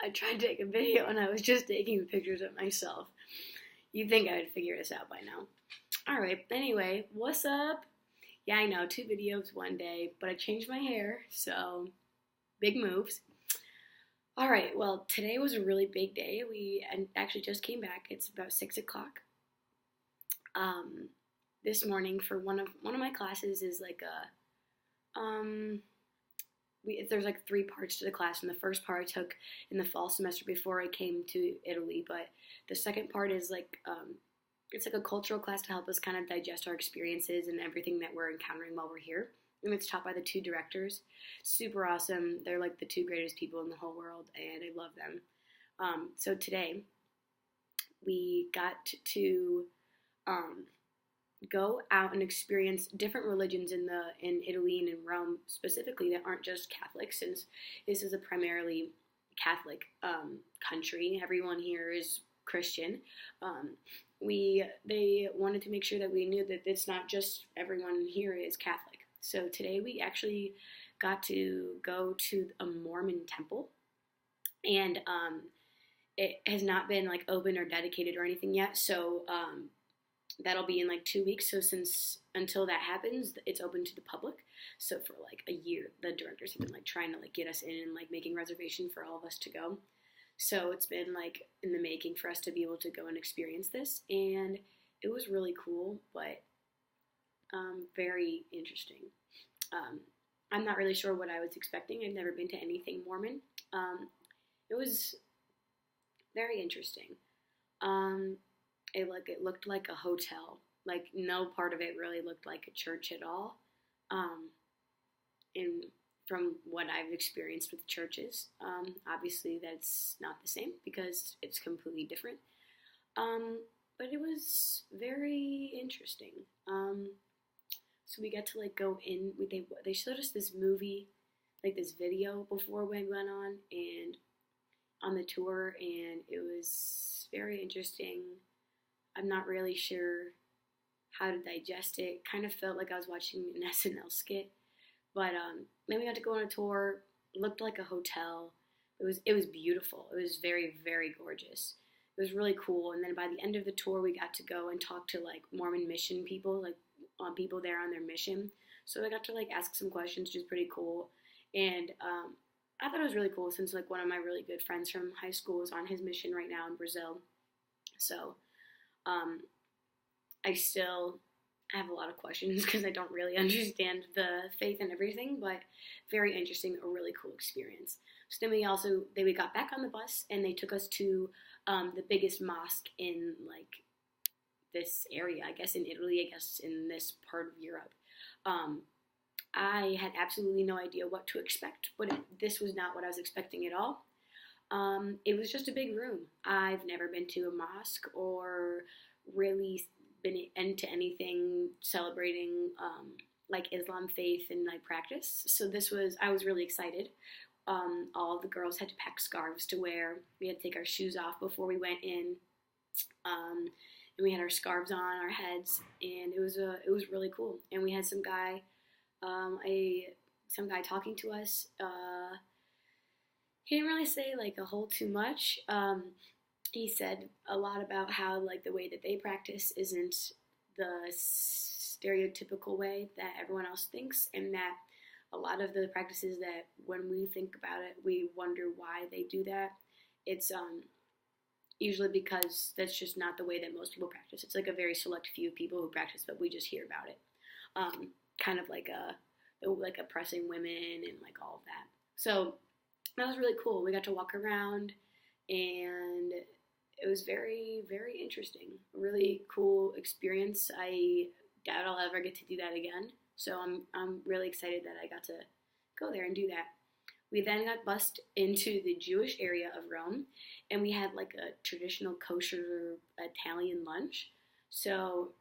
I tried to take a video and I was just taking pictures of myself. You'd think I would figure this out by now. Alright, anyway, what's up? Yeah, I know, 2 videos one day, but I changed my hair, so big moves. Alright, well, today was a really big day. We actually just came back. It's about 6 o'clock. This morning for one of my classes is like there's like 3 parts to the class, and the first part I took in the fall semester before I came to Italy, but the second part is like it's like a cultural class to help us kind of digest our experiences and everything that we're encountering while we're here. And it's taught by the 2 directors. Super awesome. They're like the 2 greatest people in the whole world, and I love them. So today we got to go out and experience different religions in Italy and in Rome specifically that aren't just Catholic, since this is a primarily Catholic country. Everyone here is Christian. They wanted to make sure that we knew that it's not just everyone here is Catholic. So today we actually got to go to a Mormon temple, and it has not been like open or dedicated or anything yet. So that'll be in like 2 weeks. So until that happens, it's open to the public. So for like a year, the directors have been like trying to like get us in and like making reservation for all of us to go. So it's been like in the making for us to be able to go and experience this, and it was really cool, but very interesting. I'm not really sure what I was expecting. I've never been to anything Mormon. It was very interesting. It looked like a hotel. Like no part of it really looked like a church at all. And from what I've experienced with churches, obviously that's not the same because it's completely different. But it was very interesting. So we got to like go in. They showed us this movie, like this video before we went on the tour, and it was very interesting. I'm not really sure how to digest it. Kind of felt like I was watching an SNL skit. But then we got to go on a tour. It looked like a hotel. It was beautiful. It was very, very gorgeous. It was really cool. And then by the end of the tour, we got to go and talk to like Mormon mission people, like people there on their mission. So I got to like ask some questions, which is pretty cool. And I thought it was really cool since like one of my really good friends from high school is on his mission right now in Brazil. So I still have a lot of questions because I don't really understand the faith and everything, but very interesting, a really cool experience. So then we got back on the bus and they took us to the biggest mosque in like this area, I guess in Italy, I guess in this part of Europe. I had absolutely no idea what to expect, but this was not what I was expecting at all. It was just a big room. I've never been to a mosque or really been into anything celebrating like Islam faith and like practice. So I was really excited. All the girls had to pack scarves to wear. We had to take our shoes off before we went in. And we had our scarves on our heads, and it was really cool. And we had some guy talking to us. He didn't really say like a whole too much. He said a lot about how like the way that they practice isn't the stereotypical way that everyone else thinks, and that a lot of the practices that when we think about it, we wonder why they do that. It's usually because that's just not the way that most people practice. It's like a very select few people who practice, but we just hear about it. Kind of like oppressing women and like all of that. So that was really cool. We got to walk around, and it was very, very interesting. A really cool experience. I doubt I'll ever get to do that again. So I'm really excited that I got to go there and do that. We then got bused into the Jewish area of Rome, and we had like a traditional kosher Italian lunch. So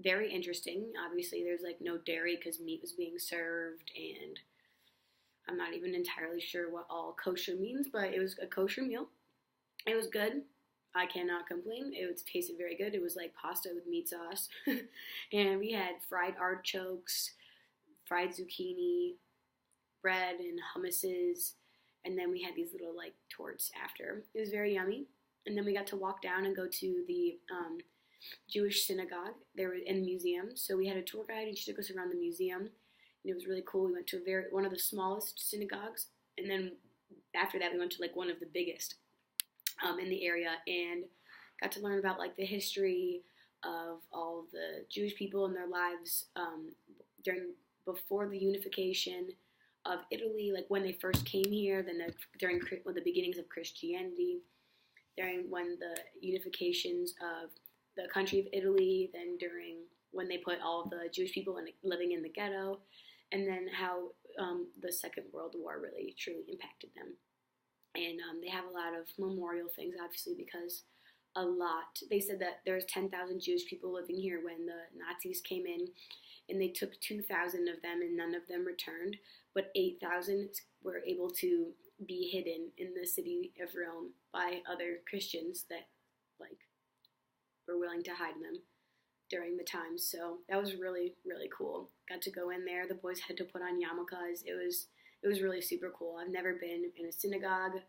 very interesting. Obviously, there's like no dairy because meat was being served, and I'm not even entirely sure what all kosher means, but it was a kosher meal. It was good. I cannot complain. It tasted very good. It was like pasta with meat sauce. And we had fried artichokes, fried zucchini, bread and hummuses, and then we had these little like torts after. It was very yummy. And then we got to walk down and go to the Jewish synagogue. They were in the museum, so we had a tour guide, and she took us around the museum, and it was really cool. We went to one of the smallest synagogues, and then after that, we went to like one of the biggest in the area, and got to learn about like the history of all the Jewish people and their lives before the unification of Italy, like when they first came here, then during the beginnings of Christianity, during when the unifications of the country of Italy, then during when they put all of the Jewish people living in the ghetto, and then how the Second World War really truly impacted them. And they have a lot of memorial things, obviously, because they said that there's 10,000 Jewish people living here when the Nazis came in, and they took 2,000 of them, and none of them returned, but 8,000 were able to be hidden in the city of Rome by other Christians that like were willing to hide them during the time. So that was really, really cool. Got to go in there. The boys had to put on yarmulkes. It was really super cool. I've never been in a synagogue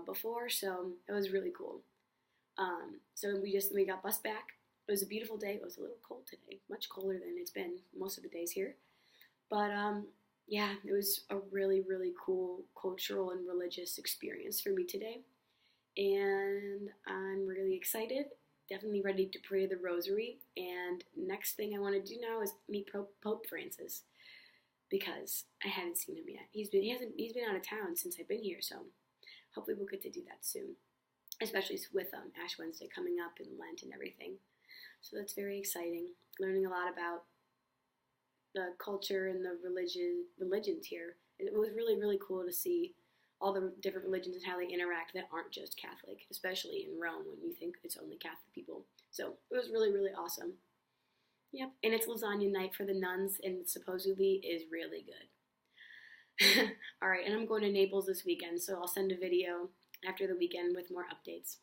before, so it was really cool. So we got bused back. It was a beautiful day. It was a little cold today, much colder than it's been most of the days here. But yeah, it was a really, really cool cultural and religious experience for me today. And I'm really excited, definitely ready to pray the rosary. And next thing I want to do now is meet Pope Francis, because I haven't seen him yet. He's been out of town since I've been here, so hopefully we'll get to do that soon, especially with Ash Wednesday coming up and Lent and everything. So that's very exciting. Learning a lot about the culture and the religions here. It was really, really cool to see all the different religions and how they interact that aren't just Catholic, especially in Rome when you think it's only Catholic people. So it was really, really awesome. Yep, and it's lasagna night for the nuns, and supposedly is really good. All right, and I'm going to Naples this weekend, so I'll send a video after the weekend with more updates.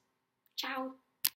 Ciao!